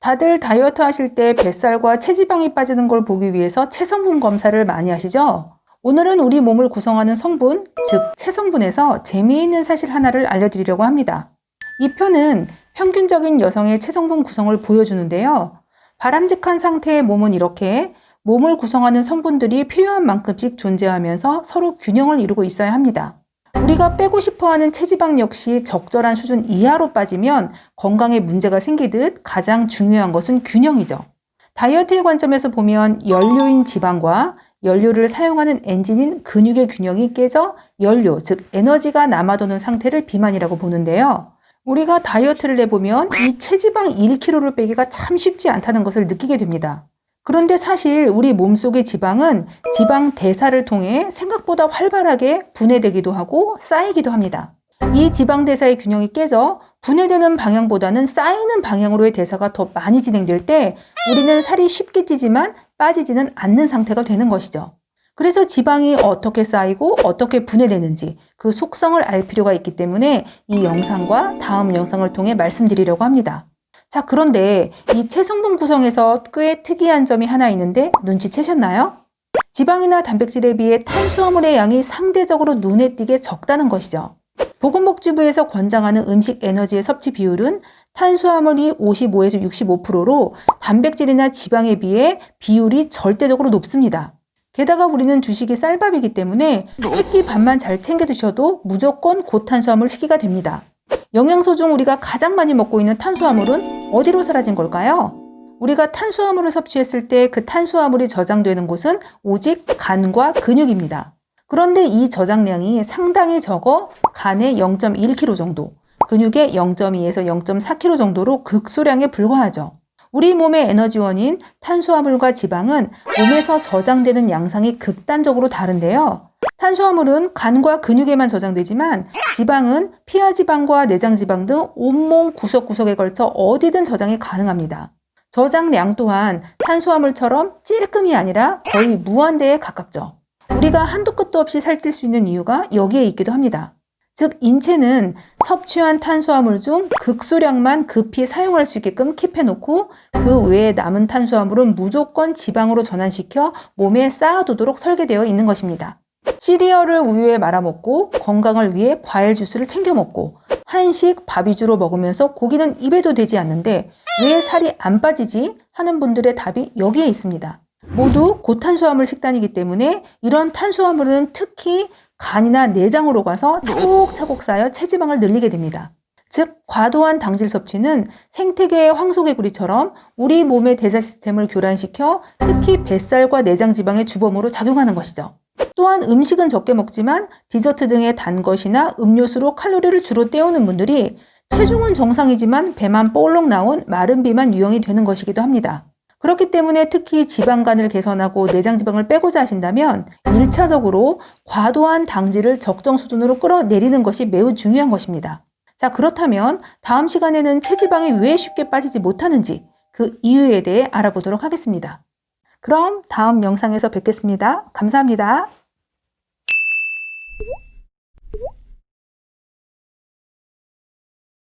다들 다이어트 하실 때 뱃살과 체지방이 빠지는 걸 보기 위해서 체성분 검사를 많이 하시죠? 오늘은 우리 몸을 구성하는 성분, 즉 체성분에서 재미있는 사실 하나를 알려드리려고 합니다. 이 표는 평균적인 여성의 체성분 구성을 보여주는데요. 바람직한 상태의 몸은 이렇게 몸을 구성하는 성분들이 필요한 만큼씩 존재하면서 서로 균형을 이루고 있어야 합니다. 우리가 빼고 싶어하는 체지방 역시 적절한 수준 이하로 빠지면 건강에 문제가 생기듯 가장 중요한 것은 균형이죠. 다이어트의 관점에서 보면 연료인 지방과 연료를 사용하는 엔진인 근육의 균형이 깨져 연료, 즉 에너지가 남아도는 상태를 비만이라고 보는데요. 우리가 다이어트를 해보면 이 체지방 1kg를 빼기가 참 쉽지 않다는 것을 느끼게 됩니다. 그런데 사실 우리 몸속의 지방은 지방 대사를 통해 생각보다 활발하게 분해되기도 하고 쌓이기도 합니다. 이 지방 대사의 균형이 깨져 분해되는 방향보다는 쌓이는 방향으로의 대사가 더 많이 진행될 때 우리는 살이 쉽게 찌지만 빠지지는 않는 상태가 되는 것이죠. 그래서 지방이 어떻게 쌓이고 어떻게 분해되는지 그 속성을 알 필요가 있기 때문에 이 영상과 다음 영상을 통해 말씀드리려고 합니다. 자, 그런데 이 체성분 구성에서 꽤 특이한 점이 하나 있는데 눈치채셨나요? 지방이나 단백질에 비해 탄수화물의 양이 상대적으로 눈에 띄게 적다는 것이죠. 보건복지부에서 권장하는 음식 에너지의 섭취 비율은 탄수화물이 55에서 65%로 단백질이나 지방에 비해 비율이 절대적으로 높습니다. 게다가 우리는 주식이 쌀밥이기 때문에 새끼 밥만 잘 챙겨 드셔도 무조건 고탄수화물 식이가 됩니다. 영양소 중 우리가 가장 많이 먹고 있는 탄수화물은 어디로 사라진 걸까요? 우리가 탄수화물을 섭취했을 때 그 탄수화물이 저장되는 곳은 오직 간과 근육입니다. 그런데 이 저장량이 상당히 적어 간에 0.1kg 정도, 근육에 0.2에서 0.4kg 정도로 극소량에 불과하죠. 우리 몸의 에너지원인 탄수화물과 지방은 몸에서 저장되는 양상이 극단적으로 다른데요. 탄수화물은 간과 근육에만 저장되지만 지방은 피하지방과 내장지방 등 온몸 구석구석에 걸쳐 어디든 저장이 가능합니다. 저장량 또한 탄수화물처럼 찔끔이 아니라 거의 무한대에 가깝죠. 우리가 한도 끝도 없이 살찔 수 있는 이유가 여기에 있기도 합니다. 즉 인체는 섭취한 탄수화물 중 극소량만 급히 사용할 수 있게끔 킵해놓고 그 외에 남은 탄수화물은 무조건 지방으로 전환시켜 몸에 쌓아두도록 설계되어 있는 것입니다. 시리얼을 우유에 말아 먹고 건강을 위해 과일 주스를 챙겨 먹고 한식 밥 위주로 먹으면서 고기는 입에도 되지 않는데 왜 살이 안 빠지지? 하는 분들의 답이 여기에 있습니다. 모두 고탄수화물 식단이기 때문에 이런 탄수화물은 특히 간이나 내장으로 가서 차곡차곡 쌓여 체지방을 늘리게 됩니다. 즉 과도한 당질 섭취는 생태계의 황소개구리처럼 우리 몸의 대사 시스템을 교란시켜 특히 뱃살과 내장 지방의 주범으로 작용하는 것이죠. 또한 음식은 적게 먹지만 디저트 등의 단 것이나 음료수로 칼로리를 주로 때우는 분들이 체중은 정상이지만 배만 볼록 나온 마른 비만 유형이 되는 것이기도 합니다. 그렇기 때문에 특히 지방간을 개선하고 내장지방을 빼고자 하신다면 1차적으로 과도한 당질을 적정 수준으로 끌어내리는 것이 매우 중요한 것입니다. 자, 그렇다면 다음 시간에는 체지방이 왜 쉽게 빠지지 못하는지 그 이유에 대해 알아보도록 하겠습니다. 그럼 다음 영상에서 뵙겠습니다. 감사합니다.